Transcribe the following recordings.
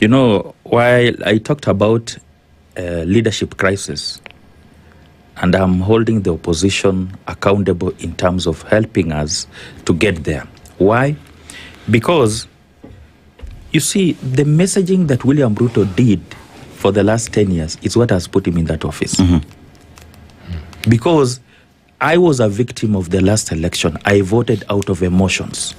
You know, while I talked about leadership crisis, and I'm holding the opposition accountable in terms of helping us to get there. Why? Because, you see, the messaging that William Ruto did for the last 10 years is what has put him in that office. Because I was a victim of the last election. I voted out of emotions.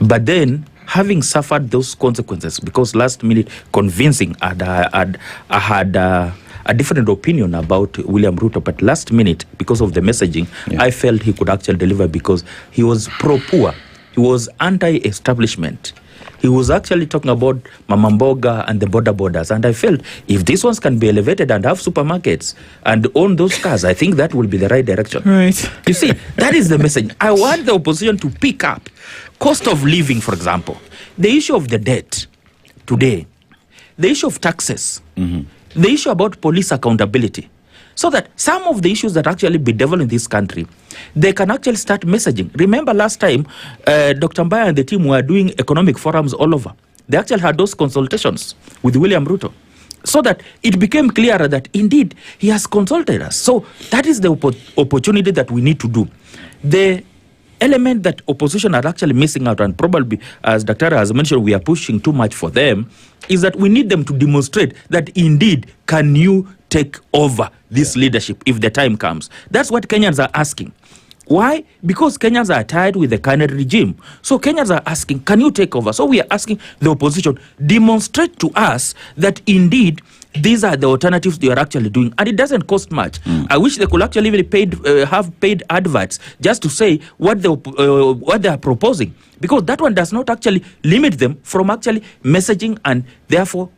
But then, having suffered those consequences, because last minute convincing, I had a different opinion about William Ruto, but last minute, because of the messaging, I felt he could actually deliver because he was pro-poor. He was anti-establishment. He was actually talking about Mama Mboga and the border borders. And I felt if these ones can be elevated and have supermarkets and own those cars, I think that will be the right direction. Right. You see, that is the message. I want the opposition to pick up cost of living, for example, the issue of the debt today, the issue of taxes, the issue about police accountability, so that some of the issues that actually bedevil in this country, they can actually start messaging. Remember last time, Dr. Mbaya and the team were doing economic forums all over. They actually had those consultations with William Ruto, so that it became clearer that indeed he has consulted us. So that is the opportunity that we need to do. The element that opposition are actually missing out, and probably, as Dr. has mentioned, we are pushing too much for them, is that we need them to demonstrate that indeed can you take over this leadership if the time comes. That's what Kenyans are asking. Why? Because Kenyans are tired with the current regime. So Kenyans are asking, can you take over? So we are asking the opposition, demonstrate to us that indeed these are the alternatives they are actually doing, and it doesn't cost much. I wish they could actually even have paid adverts just to say what they are proposing, because that one does not actually limit them from actually messaging and therefore